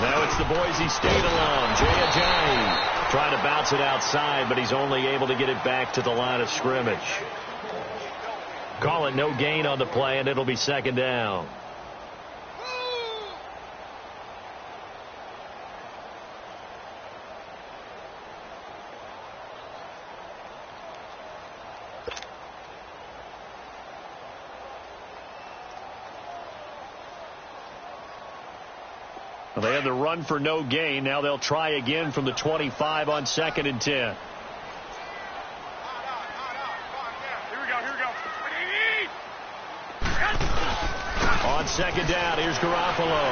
Now it's the Boise State alum, Jay Ajayi. Trying to bounce it outside, but he's only able to get it back to the line of scrimmage. Call it no gain on the play, and it'll be second down. Well, they had the run for no gain. Now they'll try again from the 25 on 2nd and 10. Here we go. On 2nd down, here's Garoppolo.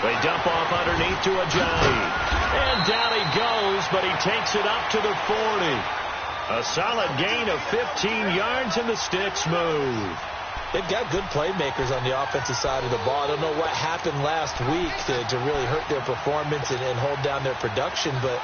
They dump off underneath to Ajayi. And down he goes, but he takes it up to the 40. A solid gain of 15 yards, and the sticks move. They've got good playmakers on the offensive side of the ball. I don't know what happened last week to really hurt their performance and hold down their production, but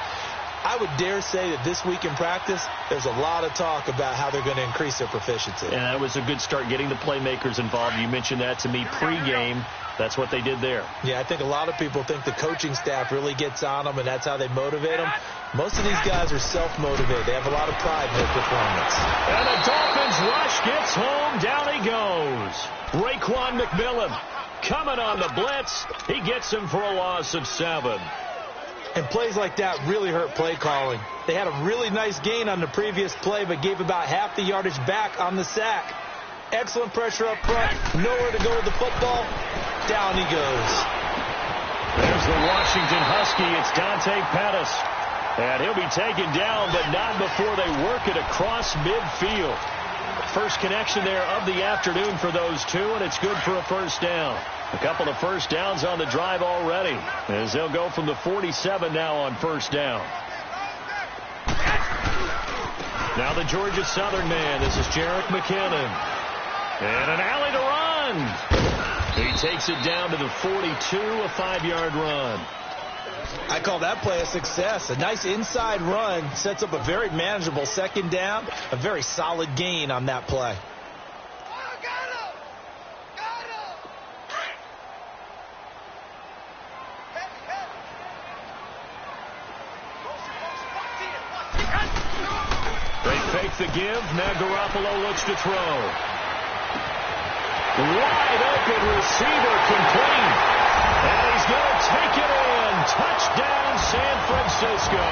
I would dare say that this week in practice, there's a lot of talk about how they're going to increase their proficiency. And that was a good start, getting the playmakers involved. You mentioned that to me pregame. That's what they did there. Yeah, I think a lot of people think the coaching staff really gets on them, and that's how they motivate them. Most of these guys are self-motivated. They have a lot of pride in their performance. And the Dolphins rush gets home. Down he goes. Raekwon McMillan coming on the blitz. He gets him for a loss of 7. And plays like that really hurt play calling. They had a really nice gain on the previous play, but gave about half the yardage back on the sack. Excellent pressure up front. Nowhere to go with the football. Down he goes. There's the Washington Husky. It's Dante Pettis. And he'll be taken down, but not before they work it across midfield. First connection there of the afternoon for those two, and it's good for a first down. A couple of first downs on the drive already, as they'll go from the 47 now on first down. Now the Georgia Southern man. This is Jerick McKinnon. And an alley to run. He takes it down to the 42, a 5-yard run. I call that play a success. A nice inside run sets up a very manageable second down. A very solid gain on that play. They fake the give. Now Garoppolo looks to throw. Wide open receiver complete. And he's going to take it in. Touchdown, San Francisco.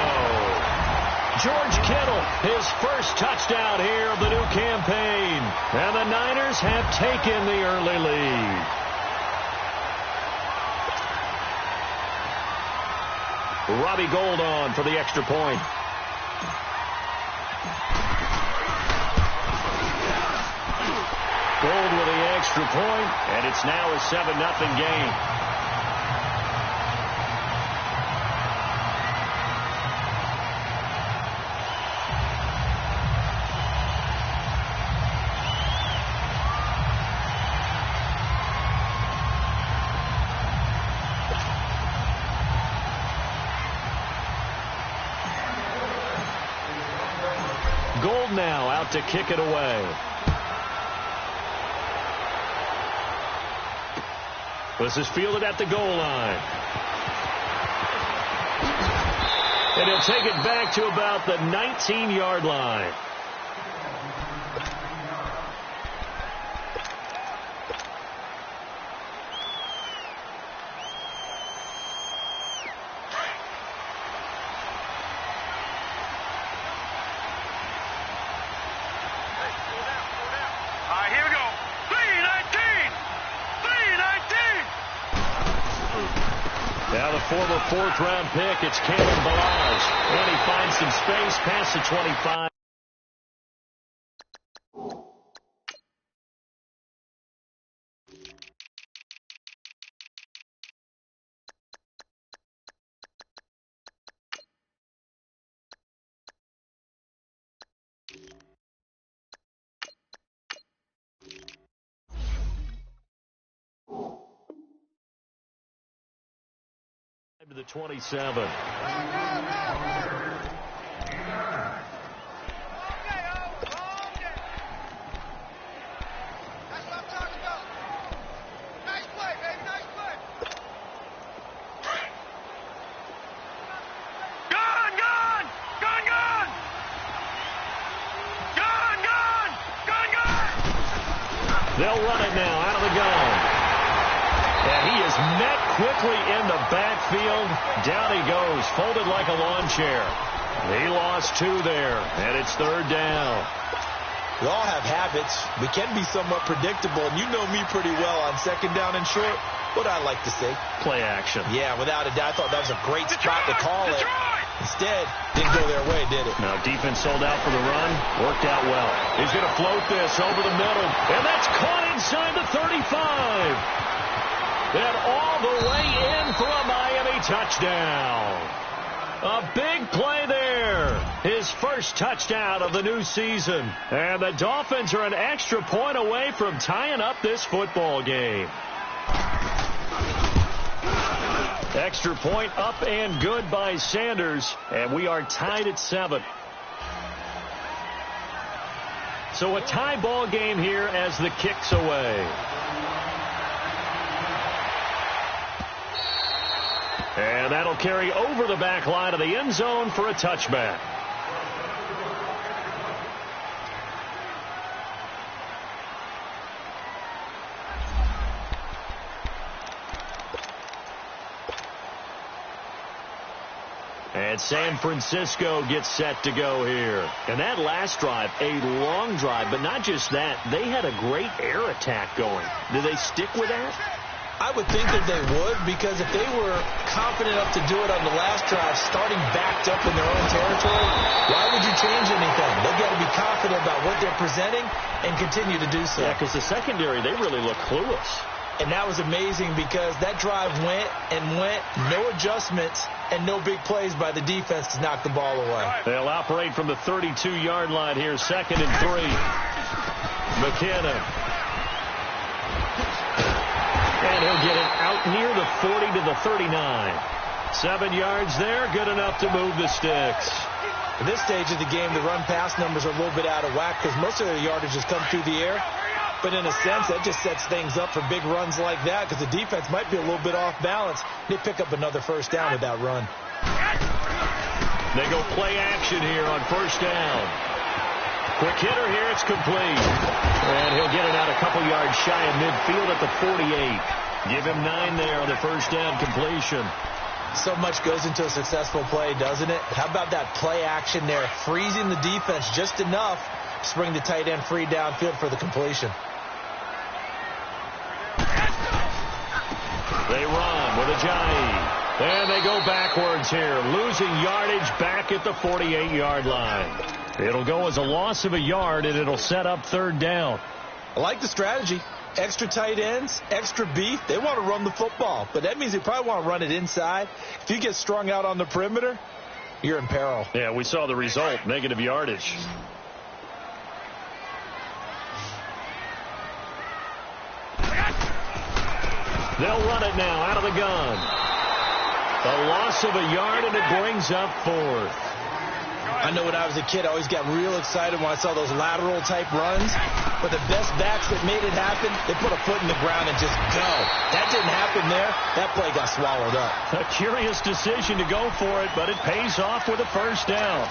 George Kittle, his first touchdown here of the new campaign. And the Niners have taken the early lead. Robbie Gould on for the extra point. Gould with the extra point, and it's now a 7-0 game. Gould now out to kick it away. This is fielded at the goal line. And he'll take it back to about the 19-yard line. Former 4th-round pick, it's Kalen Ballage. And he finds some space past the 25. To the 27. They'll run it now out of the gun. And he is met quickly in the backfield. Down he goes, folded like a lawn chair. He lost 2 there, and it's 3rd down. We all have habits. We can be somewhat predictable, and you know me pretty well on 2nd down and short. What I like to say? Play action. Yeah, without a doubt. I thought that was a great spot to call it. Instead, didn't go their way, did it? Now, defense sold out for the run. Worked out well. He's going to float this over the middle, and that's caught inside the 35. And all the way in for a Miami touchdown. A big play there. His first touchdown of the new season. And the Dolphins are an extra point away from tying up this football game. Extra point up and good by Sanders. And we are tied at 7. So a tie ball game here as the kick's away. And that'll carry over the back line of the end zone for a touchback. And San Francisco gets set to go here. And that last drive, a long drive, but not just that. They had a great air attack going. Do they stick with that? I would think that they would, because if they were confident enough to do it on the last drive, starting backed up in their own territory, why would you change anything? They've got to be confident about what they're presenting and continue to do so. Yeah, because the secondary, they really look clueless. And that was amazing because that drive went and went, no adjustments, and no big plays by the defense to knock the ball away. They'll operate from the 32-yard line here, 2nd and 3. McKinnon. And he'll get it out near the 40 to the 39. 7 yards there, good enough to move the sticks. At this stage of the game, the run-pass numbers are a little bit out of whack because most of their yardage has come through the air. But in a sense, that just sets things up for big runs like that because the defense might be a little bit off balance. They pick up another 1st down with that run. They go play action here on 1st down. Quick hitter here, it's complete. And he'll get it out a couple yards shy of midfield at the 48. Give him 9 there on the 1st down completion. So much goes into a successful play, doesn't it? How about that play action there, freezing the defense just enough to bring the tight end free downfield for the completion. They run with Ajayi. And they go backwards here, losing yardage back at the 48-yard line. It'll go as a loss of a yard, and it'll set up 3rd down. I like the strategy. Extra tight ends, extra beef. They want to run the football, but that means they probably want to run it inside. If you get strung out on the perimeter, you're in peril. Yeah, we saw the result, negative yardage. They'll run it now out of the gun. A loss of a yard, and it brings up 4th. I know when I was a kid, I always got real excited when I saw those lateral-type runs. But the best backs that made it happen, they put a foot in the ground and just go. That didn't happen there. That play got swallowed up. A curious decision to go for it, but it pays off with a 1st down.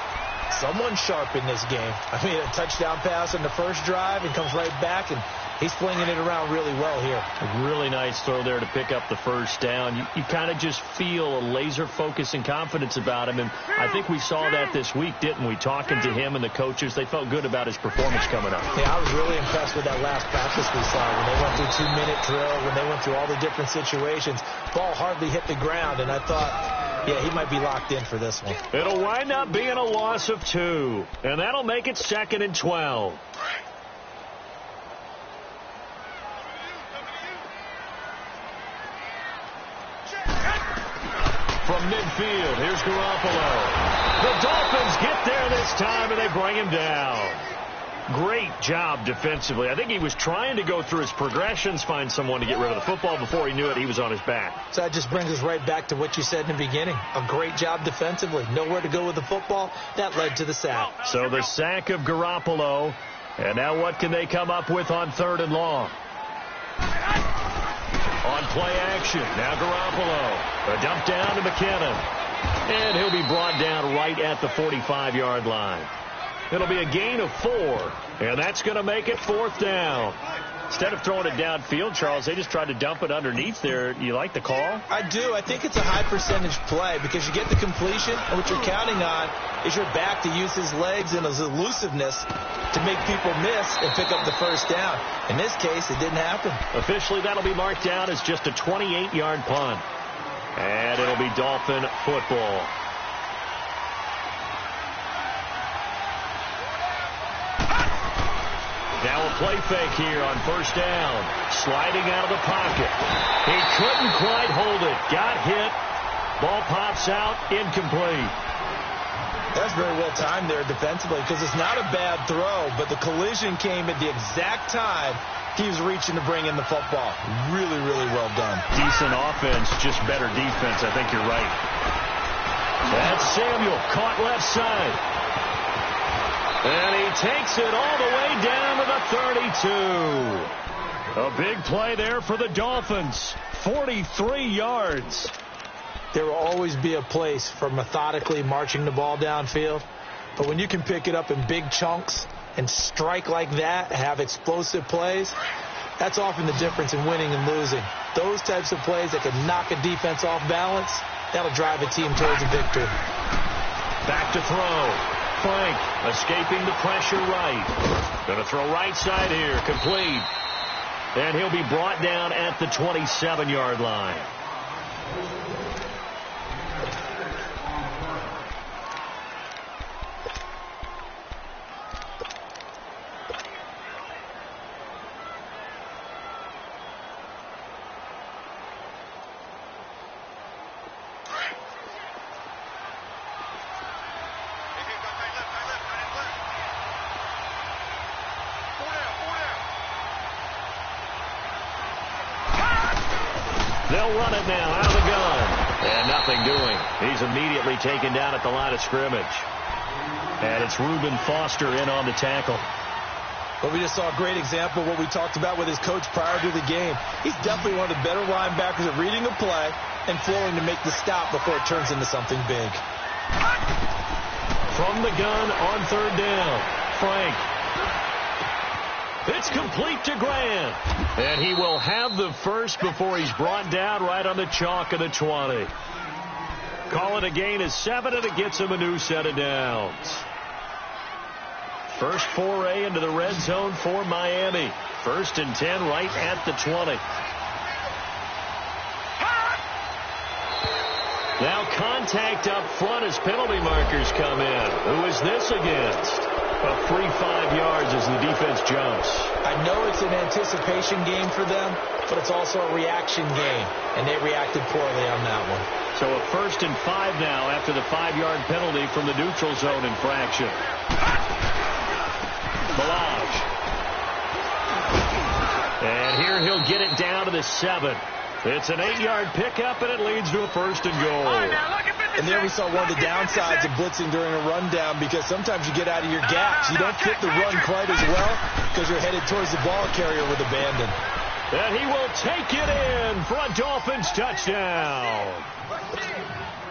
Someone sharp in this game. I mean, a touchdown pass on the first drive and comes right back, and he's flinging it around really well here. A really nice throw there to pick up the 1st down. You kind of just feel a laser focus and confidence about him, and I think we saw that this week, didn't we? Talking to him and the coaches, they felt good about his performance coming up. Yeah, I was really impressed with that last practice we saw when they went through 2-minute drill, when they went through all the different situations. Ball hardly hit the ground, and I thought, yeah, he might be locked in for this one. It'll wind up being a loss of 2, and that'll make it 2nd and 12. From midfield, here's Garoppolo. The Dolphins get there this time, and they bring him down. Great job defensively. I think he was trying to go through his progressions, find someone to get rid of the football. Before he knew it, he was on his back. So that just brings us right back to what you said in the beginning. A great job defensively. Nowhere to go with the football. That led to the sack. So the sack of Garoppolo. And now what can they come up with on 3rd and long? On play action, now Garoppolo. A dump down to McKinnon. And he'll be brought down right at the 45-yard line. It'll be a gain of 4, and that's going to make it 4th down. Instead of throwing it downfield, Charles, they just tried to dump it underneath there. You like the call? I do. I think it's a high percentage play because you get the completion, and what you're counting on is your back to use his legs and his elusiveness to make people miss and pick up the first down. In this case, it didn't happen. Officially, that'll be marked down as just a 28-yard punt. And it'll be Dolphin football. Now a play fake here on first down. Sliding out of the pocket. He couldn't quite hold it. Got hit. Ball pops out. Incomplete. That's very well timed there defensively because it's not a bad throw, but the collision came at the exact time he was reaching to bring in the football. Really, really well done. Decent offense, just better defense. I think you're right. That's Samuel caught left side. And he takes it all the way down to the 32. A big play there for the Dolphins. 43 yards. There will always be a place for methodically marching the ball downfield. But when you can pick it up in big chunks and strike like that, have explosive plays, that's often the difference in winning and losing. Those types of plays that can knock a defense off balance, that'll drive a team towards a victory. Back to throw. Frank escaping the pressure right. Going to throw right side here. Complete. And he'll be brought down at the 27-yard line. They'll run it now out of the gun. And nothing doing. He's immediately taken down at the line of scrimmage. And it's Reuben Foster in on the tackle. Well, we just saw a great example of what we talked about with his coach prior to the game. He's definitely one of the better linebackers at reading a play and flowing to make the stop before it turns into something big. From the gun on third down. Frank. It's complete to Grant. And he will have the first before he's brought down right on the chalk of the 20. Call it a gain of 7, and it gets him a new set of downs. First foray into the red zone for Miami. 1st and 10 right at the 20. Now contact up front as penalty markers come in. Who is this against? A free 5 yards as the defense jumps. I know it's an anticipation game for them, but it's also a reaction game, and they reacted poorly on that one. So a 1st and 5 now after the 5-yard penalty from the neutral zone infraction. Balaj. And here he'll get it down to the 7. It's an 8-yard pickup, and it leads to a 1st and goal. And there we saw one of the downsides of blitzing during a rundown because sometimes you get out of your gaps. You don't fit the run quite as well because you're headed towards the ball carrier with abandon. And he will take it in for a Dolphins touchdown.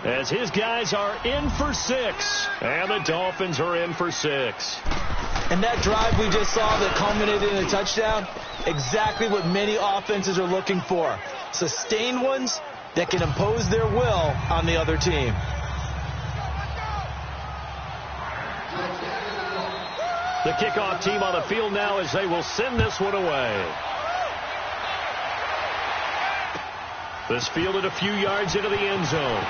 As his guys are in for 6, and the Dolphins are in for 6. And that drive we just saw that culminated in a touchdown, exactly what many offenses are looking for. Sustained ones that can impose their will on the other team. The kickoff team on the field now as they will send this one away. This fielded a few yards into the end zone.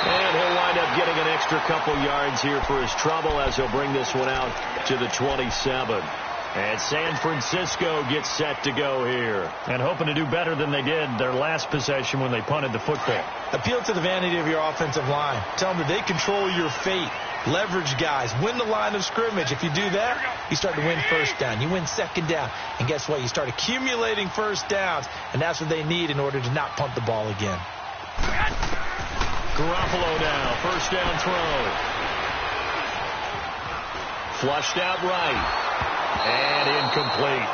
And he'll wind up getting an extra couple yards here for his trouble as he'll bring this one out to the 27. And San Francisco gets set to go here. And hoping to do better than they did their last possession when they punted the football. Appeal to the vanity of your offensive line. Tell them that they control your fate. Leverage guys. Win the line of scrimmage. If you do that, you start to win first down. You win second down. And guess what? You start accumulating first downs. And that's what they need in order to not punt the ball again. Garoppolo now. First down throw. Flushed out right. And incomplete.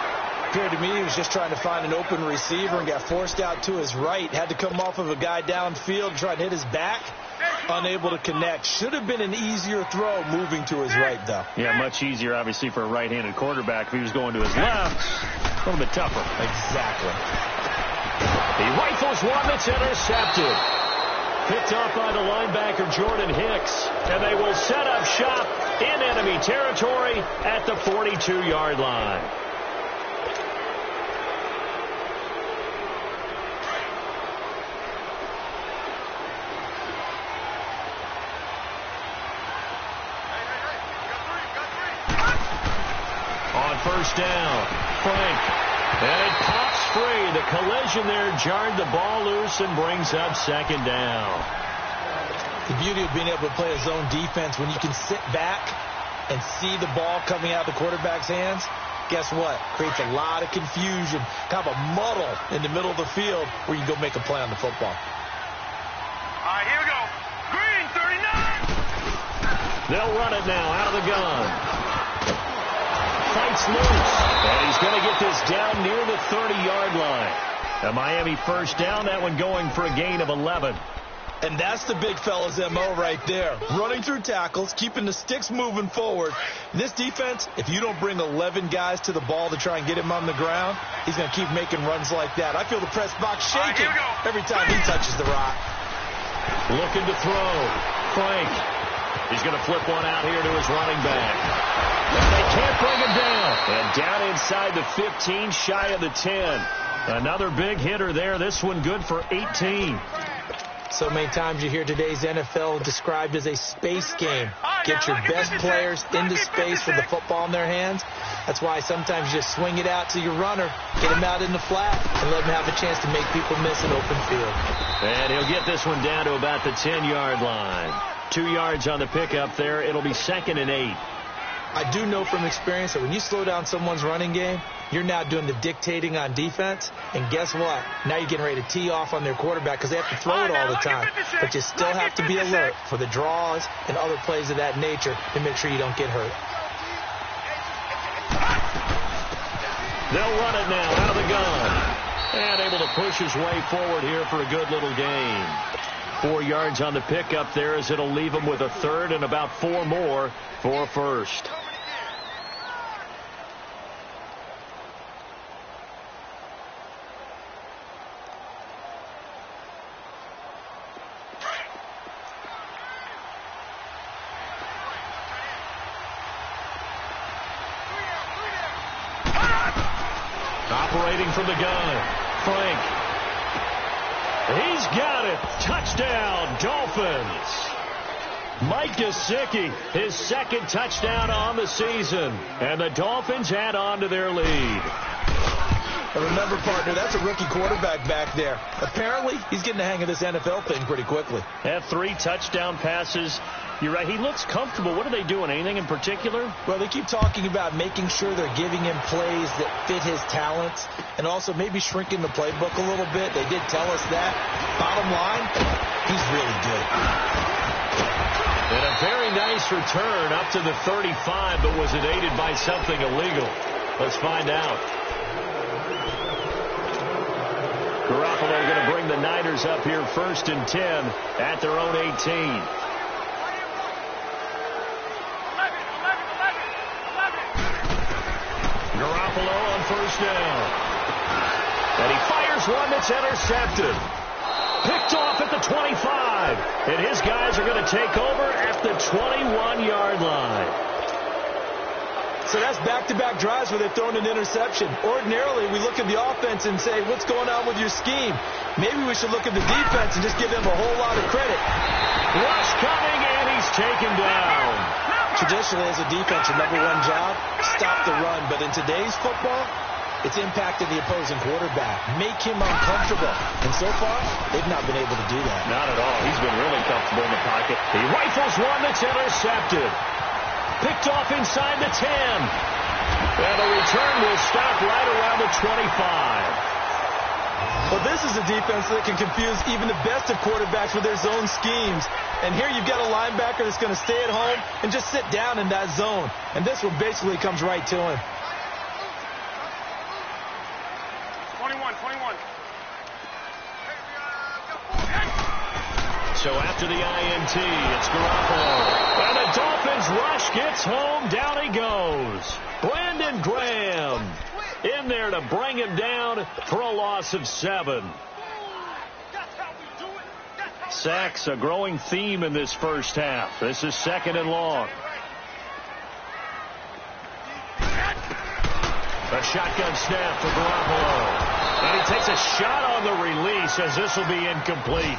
Appeared to me he was just trying to find an open receiver and got forced out to his right. Had to come off of a guy downfield and try to hit his back. Unable to connect. Should have been an easier throw moving to his right, though. Yeah, much easier, obviously, for a right-handed quarterback. If he was going to his left, a little bit tougher. Exactly. He rifles one that's intercepted. Picked off by the linebacker, Jordan Hicks. And they will set up shop in enemy territory at the 42-yard line. On first down, Frank. And it pops free. The collision there jarred the ball loose and brings up second down. The beauty of being able to play a zone defense when you can sit back and see the ball coming out of the quarterback's hands, guess what? Creates a lot of confusion, kind of a muddle in the middle of the field where you go make a play on the football. All right, here we go. Green, 39. They'll run it now out of the gun. Fights loose, and he's going to get this down near the 30-yard line. A Miami first down, that one going for a gain of 11. And that's the big fella's M.O. right there. Running through tackles, keeping the sticks moving forward. This defense, if you don't bring 11 guys to the ball to try and get him on the ground, he's going to keep making runs like that. I feel the press box shaking every time he touches the rock. Looking to throw. Frank. He's going to flip one out here to his running back. And they can't bring him down. And down inside the 15, shy of the 10. Another big hitter there. This one good for 18. So many times you hear today's NFL described as a space game. Get your best players into space with the football in their hands. That's why sometimes you just swing it out to your runner, get him out in the flat, and let him have a chance to make people miss an open field. And he'll get this one down to about the 10-yard line. 2 yards on the pickup there. It'll be 2nd and 8. I do know from experience that when you slow down someone's running game, you're now doing the dictating on defense. And guess what? Now you're getting ready to tee off on their quarterback because they have to throw it all the time. But you still have to be alert for the draws and other plays of that nature to make sure you don't get hurt. They'll run it now out of the gun. And able to push his way forward here for a good little gain. 4 yards on the pickup there as it'll leave him with a third and about 4 more for first. Operating from the gun, Frank. He's got it. Touchdown, Dolphins. Mike Gesicki, his second touchdown on the season. And the Dolphins add on to their lead. And remember, partner, that's a rookie quarterback back there. Apparently, he's getting the hang of this NFL thing pretty quickly. Had 3 touchdown passes. You're right. He looks comfortable. What are they doing? Anything in particular? Well, they keep talking about making sure they're giving him plays that fit his talents and also maybe shrinking the playbook a little bit. They did tell us that. Bottom line, he's really good. And a very nice return up to the 35, but was it aided by something illegal? Let's find out. Garoppolo going to bring the Niners up here 1st and 10 at their own 18. Garoppolo on first down. And he fires one that's intercepted. Picked off at the 25. And his guys are going to take over at the 21-yard line. So that's back-to-back drives where they've thrown an interception. Ordinarily, we look at the offense and say, what's going on with your scheme? Maybe we should look at the defense and just give them a whole lot of credit. Rush coming, and he's taken down. Traditionally, as a defense, your number one job, stop the run. But in today's football, it's impacted the opposing quarterback. Make him uncomfortable. And so far, they've not been able to do that. Not at all. He's been really comfortable in the pocket. He rifles one that's intercepted. Picked off inside the 10. And the return will stop right around the 25. Well, this is a defense that can confuse even the best of quarterbacks with their zone schemes. And here you've got a linebacker that's going to stay at home and just sit down in that zone. And this one basically comes right to him. 21. So after the INT, it's Garoppolo. And the Dolphins rush gets home. Down he goes. Brandon Graham in there to bring him down for a loss of 7. Sacks, a growing theme in this first half. This is 2nd and long. A shotgun snap for Garoppolo. And he takes a shot on the release as this will be incomplete.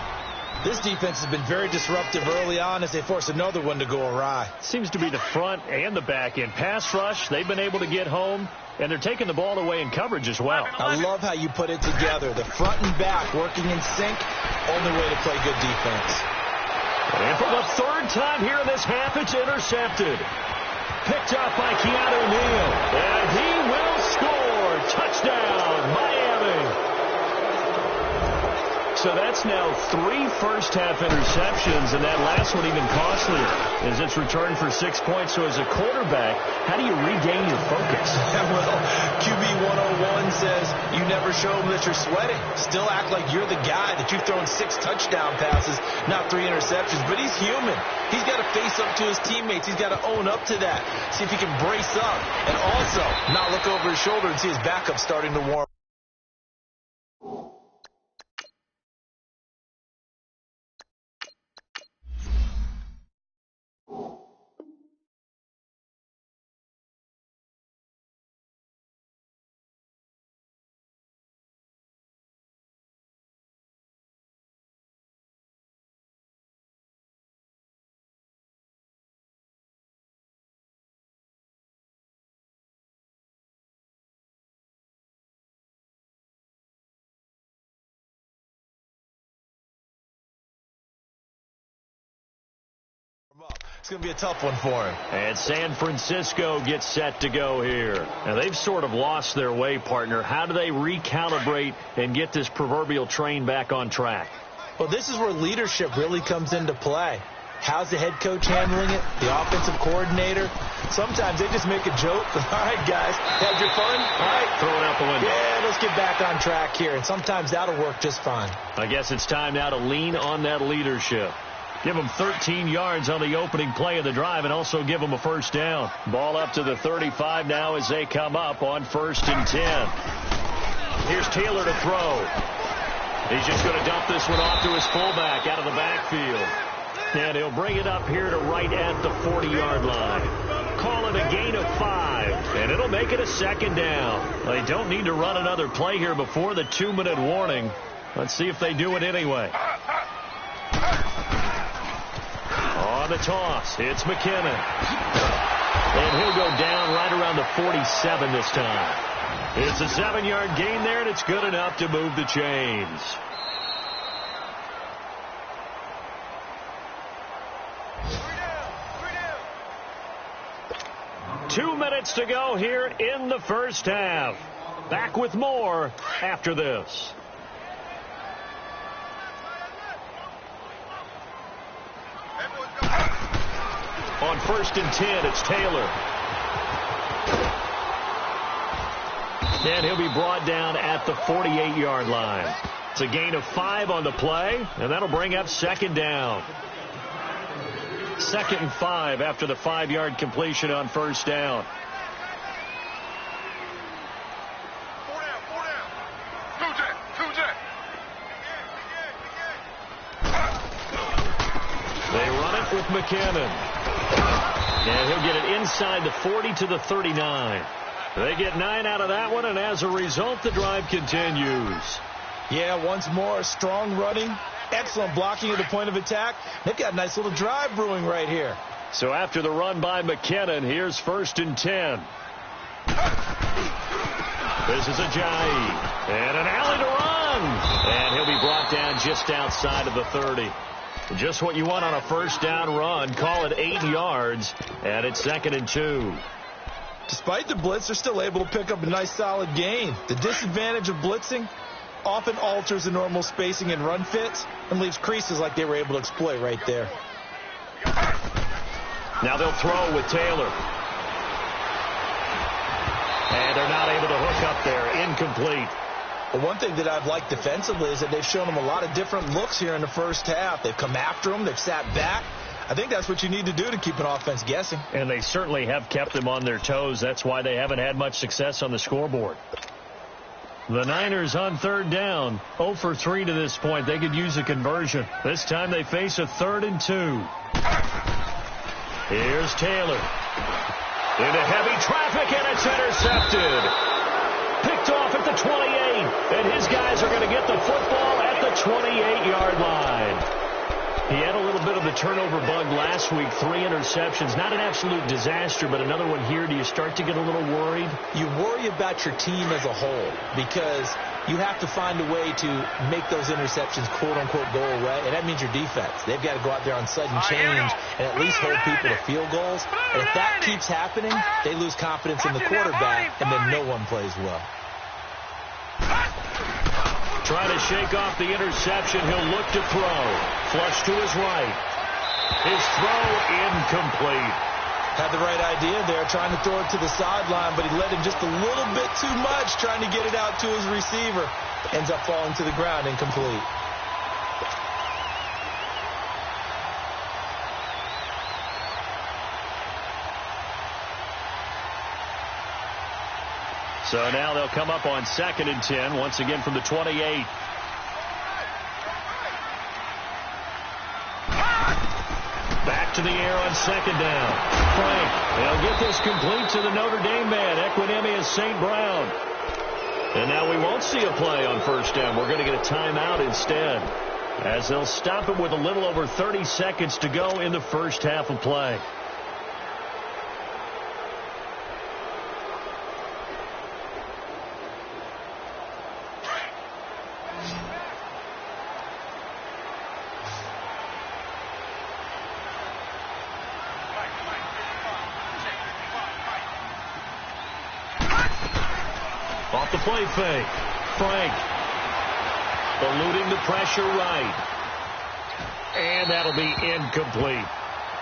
This defense has been very disruptive early on as they force another one to go awry. Seems to be the front and the back end. Pass rush, they've been able to get home, and they're taking the ball away in coverage as well. I love how you put it together. The front and back working in sync, only way to play good defense. And for the 3rd time here in this half, it's intercepted. Picked up by Keanu Neal. And he will score. Touchdown, Miami. So that's now 3 first-half interceptions, and that last one even costlier as it's returned for 6 points. So as a quarterback, how do you regain your focus? Well, QB 101 says you never show them that you're sweating. Still act like you're the guy, that you've thrown 6 touchdown passes, not 3 interceptions. But he's human. He's got to face up to his teammates. He's got to own up to that. See if he can brace up and also not look over his shoulder and see his backup starting to warm. It's going to be a tough one for him. And San Francisco gets set to go here. Now, they've sort of lost their way, partner. How do they recalibrate and get this proverbial train back on track? Well, this is where leadership really comes into play. How's the head coach handling it? The offensive coordinator? Sometimes they just make a joke. All right, guys, had your fun? All right. Throw it out the window. Yeah, let's get back on track here. And sometimes that'll work just fine. I guess it's time now to lean on that leadership. Give them 13 yards on the opening play of the drive and also give them a first down. Ball up to the 35 now as they come up on 1st and 10. Here's Taylor to throw. He's just going to dump this one off to his fullback out of the backfield. And he'll bring it up here to right at the 40-yard line. Call it a gain of 5, and it'll make it a 2nd down. They don't need to run another play here before the 2-minute warning. Let's see if they do it anyway. On the toss, it's McKinnon. And he'll go down right around the 47 this time. It's a 7-yard gain there, and it's good enough to move the chains. Two minutes to go here in the first half. Back with more after this. On 1st and 10, it's Taylor. And he'll be brought down at the 48-yard line. It's a gain of 5 on the play, and that'll bring up 2nd down. 2nd and 5 after the 5-yard completion on 1st down. They run it with McKinnon. And he'll get it inside the 40 to the 39. They get 9 out of that one, and as a result, the drive continues. Yeah, once more, strong running, excellent blocking at the point of attack. They've got a nice little drive brewing right here. So after the run by McKinnon, here's 1st and 10. This is Ajayi. And an alley to run. And he'll be brought down just outside of the 30. Just what you want on a 1st down run. Call it 8 yards, and it's 2nd and 2. Despite the blitz, they're still able to pick up a nice solid gain. The disadvantage of blitzing often alters the normal spacing and run fits and leaves creases like they were able to exploit right there. Now they'll throw with Taylor. And they're not able to hook up there. Incomplete. Well, one thing that I've liked defensively is that they've shown them a lot of different looks here in the first half. They've come after them. They've sat back. I think that's what you need to do to keep an offense guessing. And they certainly have kept them on their toes. That's why they haven't had much success on the scoreboard. The Niners on third down, 0 for 3 to this point. They could use a conversion. This time they face a 3rd and 2. Here's Taylor. Into heavy traffic, and it's intercepted. Picked off at the 28, and his guys are going to get the football at the 28-yard line. He had a little bit of the turnover bug last week, 3 interceptions. Not an absolute disaster, but another one here. Do you start to get a little worried? You worry about your team as a whole because you have to find a way to make those interceptions, quote-unquote, go away, and that means your defense. They've got to go out there on sudden change and at least hold people to field goals. And if that keeps happening, they lose confidence in the quarterback, and then no one plays well. Trying to shake off the interception. He'll look to throw. Flush to his right. His throw incomplete. Had the right idea there, trying to throw it to the sideline, but he led him just a little bit too much, trying to get it out to his receiver. Ends up falling to the ground, incomplete. So now they'll come up on 2nd and 10, once again from the 28. Back to the air on 2nd down. Frank, they'll get this complete to the Notre Dame man, Equinemius St. Brown. And now we won't see a play on 1st down. We're going to get a timeout instead, as they'll stop it with a little over 30 seconds to go in the first half of play. Off the play fake. Frank eluding the pressure right. And that'll be incomplete.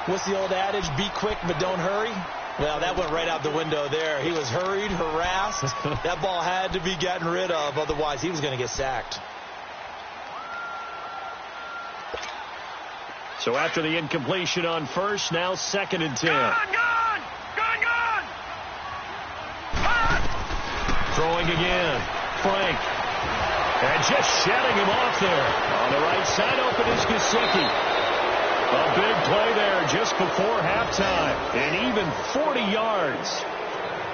What's the old adage? Be quick, but don't hurry. Well, that went right out the window there. He was hurried, harassed. That ball had to be gotten rid of. Otherwise, he was going to get sacked. So after the incompletion on 1st, now 2nd and 10. Gone! Throwing again. Frank. And just shutting him off there. On the right side, open is Gesicki. A big play there just before halftime. And even 40 yards.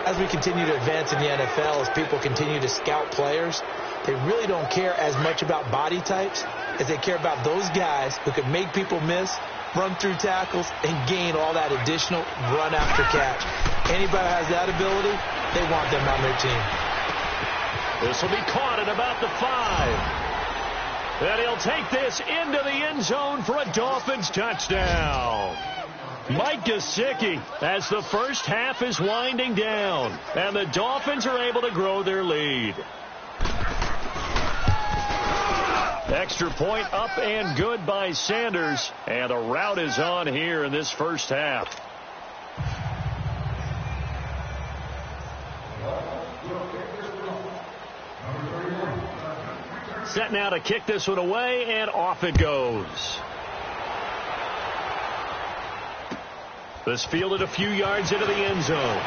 As we continue to advance in the NFL, as people continue to scout players, they really don't care as much about body types as they care about those guys who can make people miss, run through tackles, and gain all that additional run after catch. Anybody who has that ability, they want them on their team. This will be caught at about the 5. And he'll take this into the end zone for a Dolphins touchdown. Mike Gesicki, as the first half is winding down, and the Dolphins are able to grow their lead. Extra point up and good by Sanders, and a rout is on here in this first half. Set now to kick this one away, and off it goes. This fielded a few yards into the end zone.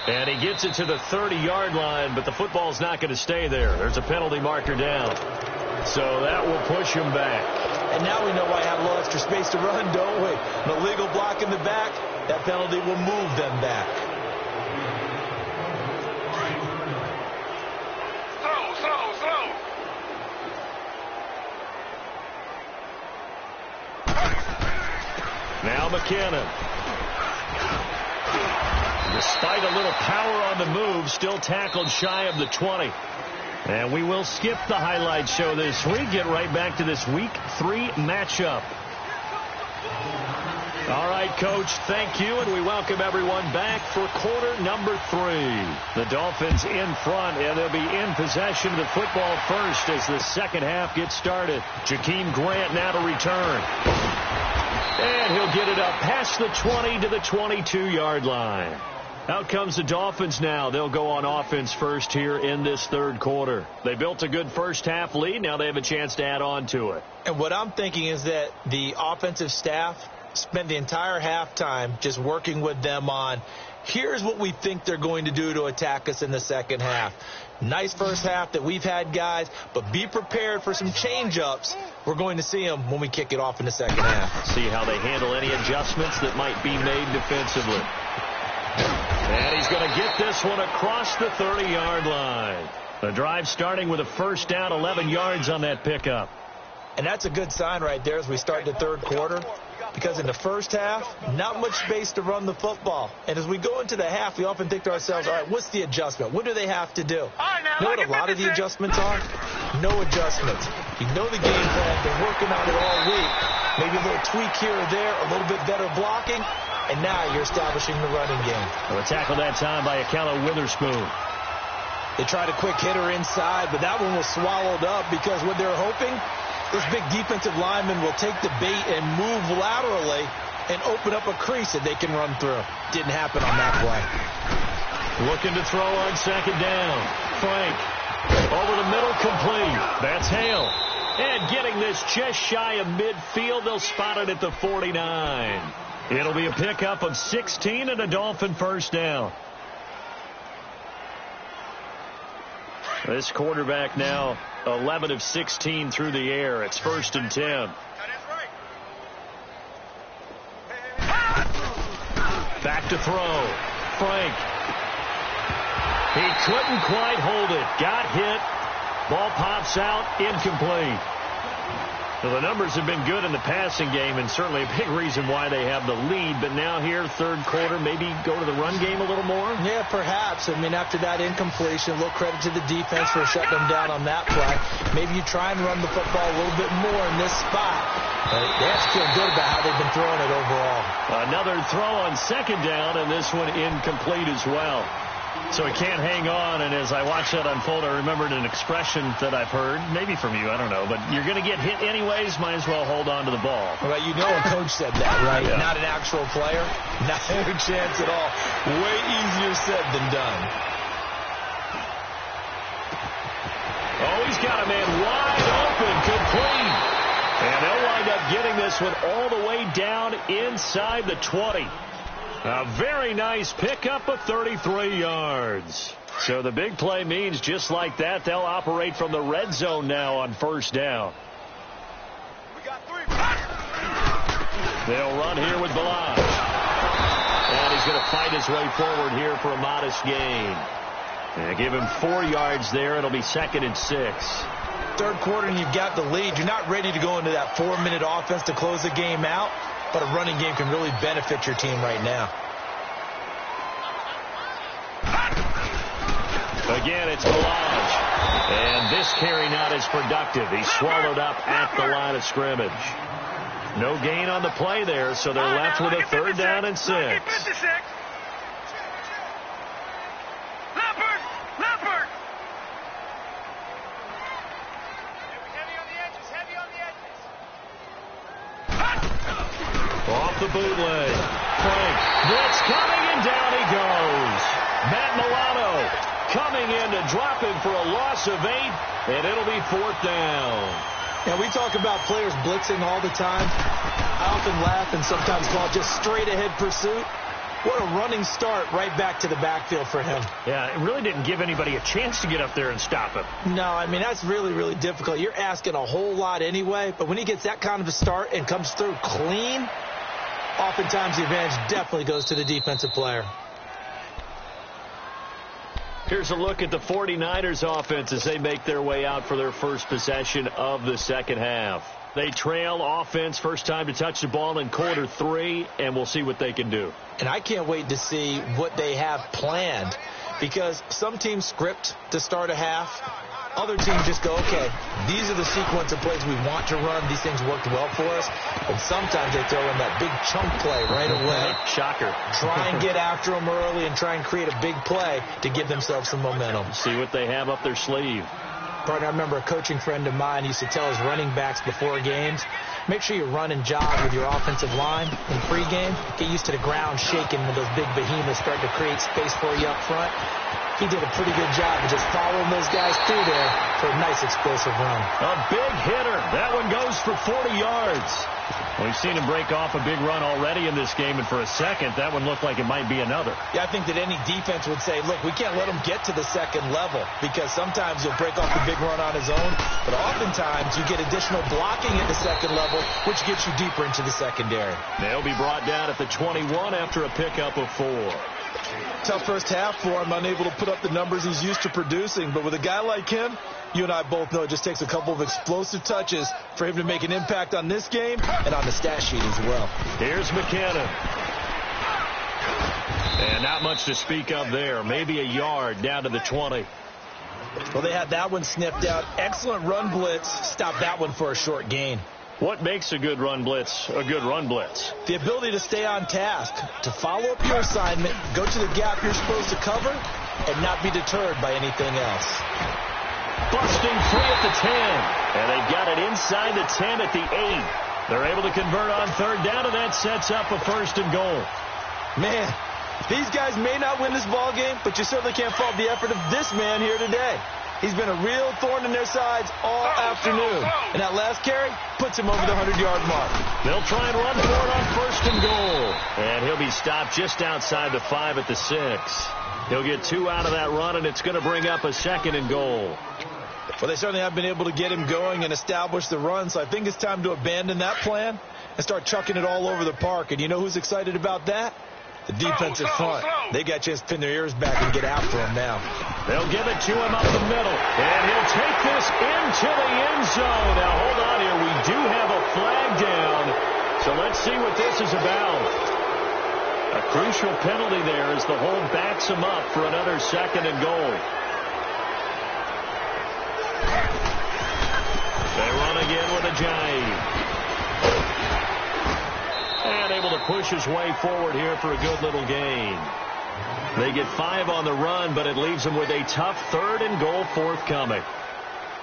And he gets it to the 30-yard line, but the football's not going to stay there. There's a penalty marker down. So that will push him back. And now we know why I have a little extra space to run, don't we? An illegal block in the back, that penalty will move them back. Throw. Now McKinnon. Despite a little power on the move, still tackled shy of the 20. And we will skip the highlight show this week. Get right back to this Week 3 matchup. All right, Coach, thank you, and we welcome everyone back for quarter number 3. The Dolphins in front, and they'll be in possession of the football first as the second half gets started. Jakeem Grant now to return. And he'll get it up past the 20 to the 22-yard line. Out comes the Dolphins now. They'll go on offense first here in this third quarter. They built a good first-half lead. Now they have a chance to add on to it. And what I'm thinking is that the offensive staff spent the entire halftime just working with them on, here's what we think they're going to do to attack us in the second half. Nice first half that we've had, guys, but be prepared for some change-ups. We're going to see them when we kick it off in the second half. See how they handle any adjustments that might be made defensively. And he's going to get this one across the 30-yard line. The drive starting with a first down, 11 yards on that pickup. And that's a good sign right there as we start the third quarter, because in the first half, not much space to run the football. And as we go into the half, we often think to ourselves, all right, what's the adjustment? What do they have to do? You know what a lot of the adjustments are? No adjustments. You know the game plan. Been working on it all week. Maybe a little tweak here or there, a little bit better blocking, and now you're establishing the running game. Well, a tackle that time by Akello Witherspoon. They tried a quick hitter inside, but that one was swallowed up because what they're hoping, this big defensive lineman will take the bait and move laterally and open up a crease that they can run through. Didn't happen on that play. Looking to throw on second down. Frank over the middle, complete. That's Hale. And getting this just shy of midfield, they'll spot it at the 49. It'll be a pickup of 16 and a Dolphin first down. This quarterback now 11 of 16 through the air. It's 1st and 10. Back to throw. Frank. He couldn't quite hold it. Got hit. Ball pops out. Incomplete. Well, the numbers have been good in the passing game, and certainly a big reason why they have the lead. But now here, third quarter, maybe go to the run game a little more? Yeah, perhaps. I mean, after that incompletion, a little credit to the defense for shutting them down on that play. Maybe you try and run the football a little bit more in this spot. They have to feel good about how they've been throwing it overall. Another throw on second down, and this one incomplete as well. So he can't hang on, and as I watch that unfold, I remembered an expression that I've heard, maybe from you, I don't know, but you're going to get hit anyways, might as well hold on to the ball. Well, you know a coach said that, right? Yeah. Not an actual player. Not a chance at all. Way easier said than done. Oh, he's got a man wide open, complete. And they'll wind up getting this one all the way down inside the 20. A very nice pickup of 33 yards. So the big play means just like that, they'll operate from the red zone now on first down. They'll run here with Balaj. And he's going to fight his way forward here for a modest gain. And give him 4 yards there. It'll be 2nd and 6. Third quarter and you've got the lead. You're not ready to go into that 4-minute offense to close the game out. But a running game can really benefit your team right now. Again, it's Balaj. And this carry not as productive. He's swallowed up at the line of scrimmage. No gain on the play there, so they're left with a 3rd down and 6. Off the bootleg. Frank. Blitz coming, and down he goes. Matt Milano coming in to drop him for a loss of 8, and it'll be 4th down. Yeah, we talk about players blitzing all the time. I often laugh and sometimes call it just straight-ahead pursuit. What a running start right back to the backfield for him. Yeah, it really didn't give anybody a chance to get up there and stop him. No, I mean, that's really, really difficult. You're asking a whole lot anyway, but when he gets that kind of a start and comes through clean, oftentimes the advantage definitely goes to the defensive player. Here's a look at the 49ers offense as they make their way out for their first possession of the second half. They trail offense, first time to touch the ball in quarter 3, and we'll see what they can do. And I can't wait to see what they have planned, because some teams script to start a half. Other teams just go, okay, these are the sequence of plays we want to run. These things worked well for us. And sometimes they throw in that big chunk play right away. Shocker. Try and get after them early and try and create a big play to give themselves some momentum. See what they have up their sleeve. Partner, I remember a coaching friend of mine used to tell his running backs before games, Make sure you run and jog with your offensive line in pregame. Get used to the ground shaking when those big behemoths start to create space for you up front. He did a pretty good job of just following those guys through there for a nice explosive run. A big hitter. That one goes for 40 yards. We've seen him break off a big run already in this game, and for a second, that one looked like it might be another. Yeah, I think that any defense would say, look, we can't let him get to the second level, because sometimes he'll break off the big run on his own, but oftentimes you get additional blocking at the second level, which gets you deeper into the secondary. They'll be brought down at the 21 after a pickup of 4. Tough first half for him, unable to put up the numbers he's used to producing, but with a guy like him, you and I both know it just takes a couple of explosive touches for him to make an impact on this game and on the stat sheet as well. Here's McKinnon. And not much to speak of there. Maybe a yard down to the 20. Well, they had that one sniffed out. Excellent run blitz. Stopped that one for a short gain. What makes a good run blitz a good run blitz? The ability to stay on task, to follow up your assignment, go to the gap you're supposed to cover, and not be deterred by anything else. Busting free at the 10. And they've got it inside the 10 at the 8. They're able to convert on third down, and that sets up a 1st and goal. Man, these guys may not win this ball game, but you certainly can't fault the effort of this man here today. He's been a real thorn in their sides all afternoon. And that last carry puts him over the 100-yard mark. They'll try and run for it on 1st and goal. And he'll be stopped just outside the 5 at the 6. He'll get 2 out of that run, and it's going to bring up a 2nd and goal. Well, they certainly have been able to get him going and establish the run, so I think it's time to abandon that plan and start chucking it all over the park. And you know who's excited about that? The defensive front. They got a chance to pin their ears back and get after him now. They'll give it to him up the middle, and he'll take this into the end zone. Now, hold on here. We do have a flag down, so let's see what this is about. A crucial penalty there as the hold backs him up for another 2nd and goal. They run again with a jive. And able to push his way forward here for a good little gain. They get 5 on the run, but it leaves them with a tough 3rd and goal forthcoming.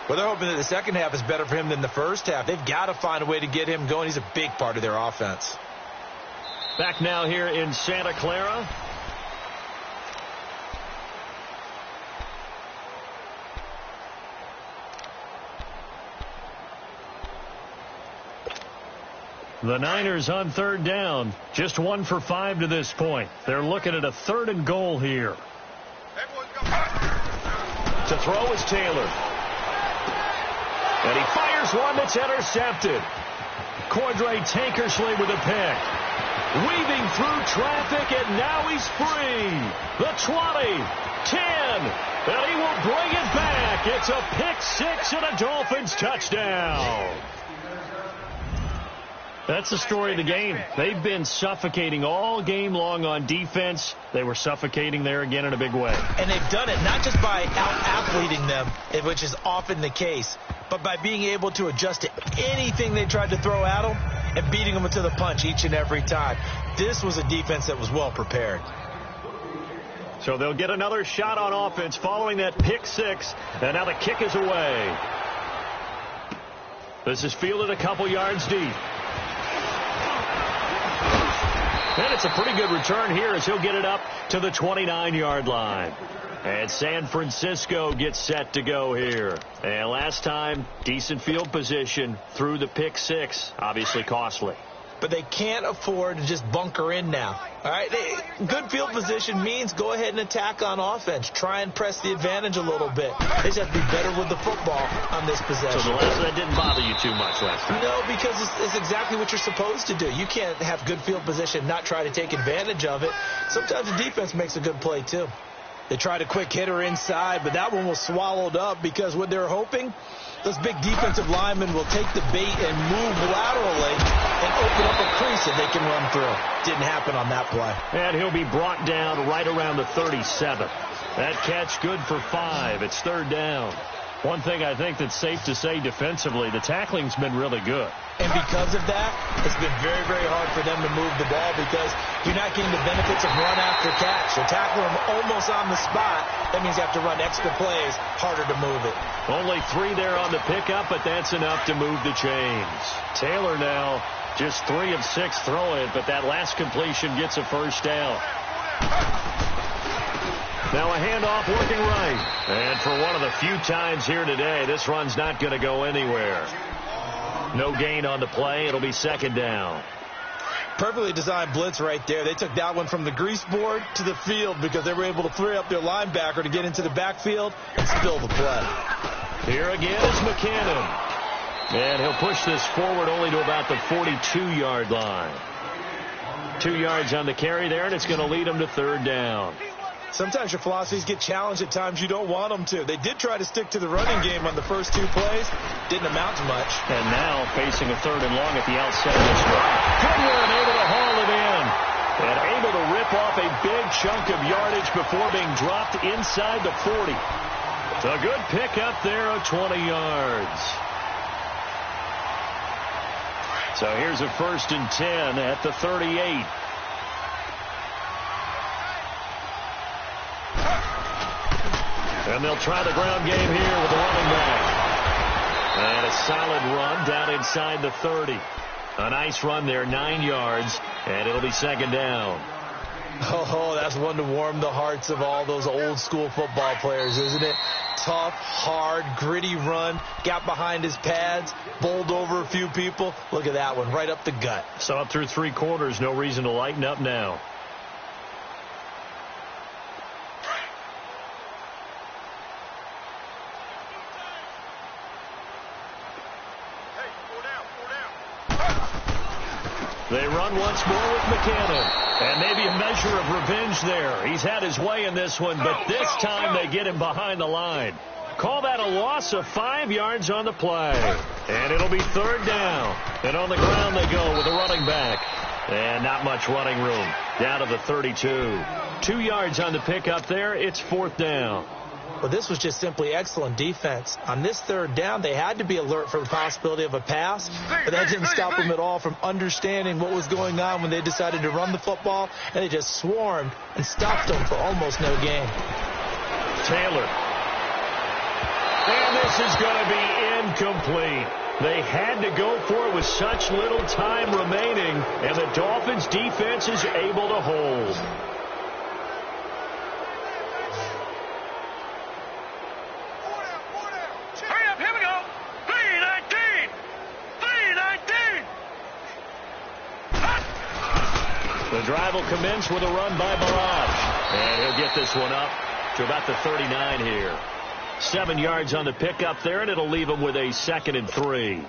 Well, they're hoping that the second half is better for him than the first half. They've got to find a way to get him going. He's a big part of their offense. Back now here in Santa Clara. The Niners on 3rd down. Just 1 for 5 to this point. They're looking at a 3rd and goal here. To throw is Taylor. And he fires one that's intercepted. Cordray Tankersley with a pick. Weaving through traffic, and now he's free. The 20, 10, and he will bring it back. It's a pick 6 and a Dolphins touchdown. That's the story of the game. They've been suffocating all game long on defense. They were suffocating there again in a big way. And they've done it not just by out-athleting them, which is often the case, but by being able to adjust to anything they tried to throw at them and beating them to the punch each and every time. This was a defense that was well prepared. So they'll get another shot on offense following that pick 6, and now the kick is away. This is fielded a couple yards deep. And it's a pretty good return here as he'll get it up to the 29-yard line. And San Francisco gets set to go here. And last time, decent field position through the pick 6. Obviously costly. But they can't afford to just bunker in now. All right, good field position means go ahead and attack on offense. Try and press the advantage a little bit. They just have to be better with the football on this possession. So that didn't bother you too much last time? No, because it's exactly what you're supposed to do. You can't have good field position, not try to take advantage of it. Sometimes the defense makes a good play, too. They tried a quick hitter inside, but that one was swallowed up because what they're hoping, those big defensive linemen will take the bait and move laterally and open up a crease that they can run through. Didn't happen on that play. And he'll be brought down right around the 37. That catch good for 5. It's 3rd down. One thing I think that's safe to say defensively, the tackling's been really good. And because of that, it's been very, very hard for them to move the ball because you're not getting the benefits of run after catch. They're tackling them almost on the spot. That means you have to run extra plays, harder to move it. Only 3 there on the pickup, but that's enough to move the chains. Taylor now just 3 of 6 throwing, but that last completion gets a first down. Now a handoff working right. And for one of the few times here today, this run's not going to go anywhere. No gain on the play. It'll be second down. Perfectly designed blitz right there. They took that one from the grease board to the field because they were able to free up their linebacker to get into the backfield and spill the play. Here again is McKinnon. And he'll push this forward only to about the 42-yard line. 2 yards on the carry there, and it's going to lead him to third down. Sometimes your philosophies get challenged at times you don't want them to. They did try to stick to the running game on the first 2 plays. Didn't amount to much. And now facing a third and long at the outset of this drive. Goodwin able to haul it in. And able to rip off a big chunk of yardage before being dropped inside the 40. It's a good pickup there of 20 yards. So here's a 1st and 10 at the 38. And they'll try the ground game here with the running back. And a solid run down inside the 30. A nice run there, 9 yards, and it'll be second down. Oh, that's one to warm the hearts of all those old school football players, isn't it? Tough, hard, gritty run, got behind his pads, bowled over a few people. Look at that one, right up the gut. So up through 3 quarters, no reason to lighten up now. They run once more with McKinnon. And maybe a measure of revenge there. He's had his way in this one, but this time they get him behind the line. Call that a loss of 5 yards on the play. And it'll be third down. And on the ground they go with a running back. And not much running room. Down to the 32. 2 yards on the pickup there. It's fourth down. Well, this was just simply excellent defense. On this third down, they had to be alert for the possibility of a pass, but that didn't stop them at all from understanding what was going on when they decided to run the football, and they just swarmed and stopped them for almost no gain. Taylor. And this is going to be incomplete. They had to go for it with such little time remaining, and the Dolphins' defense is able to hold. The drive will commence with a run by Barrage. And he'll get this one up to about the 39 here. 7 yards on the pickup there, and it'll leave him with a 2nd and 3.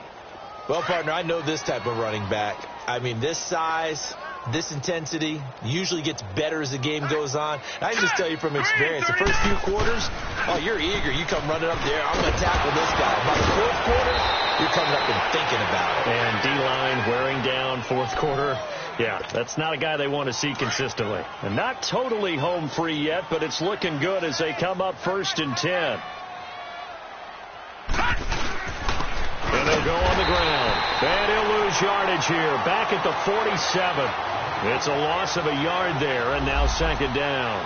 Well, partner, I know this type of running back. I mean, this size, this intensity usually gets better as the game goes on. And I can just tell you from experience, the first few quarters, oh, you're eager. You come running up there, I'm going to tackle this guy. By the fourth quarter, you're coming up and thinking about it. And D-line wearing down fourth quarter. Yeah, that's not a guy they want to see consistently. And not totally home free yet, but it's looking good as they come up 1st and 10. And they'll go on the ground. And he'll lose yardage here. Back at the 47. It's a loss of a yard there, and now 2nd down.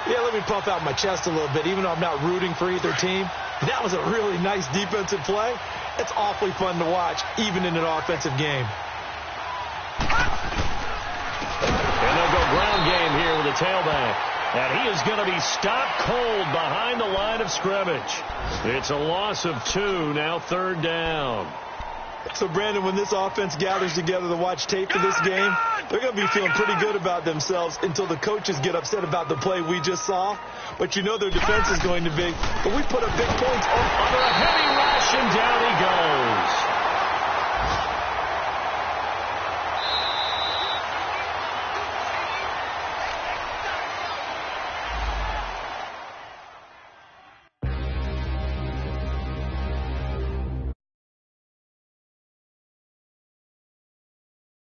Yeah, let me puff out my chest a little bit, even though I'm not rooting for either team. That was a really nice defensive play. It's awfully fun to watch, even in an offensive game. And they'll go ground game here with a tailback. And he is going to be stopped cold behind the line of scrimmage. It's a loss of 2, now 3rd down. So, Brandon, when this offense gathers together to watch tape for this game, they're going to be feeling pretty good about themselves until the coaches get upset about the play we just saw. But you know their defense is going to be. But we put up big points on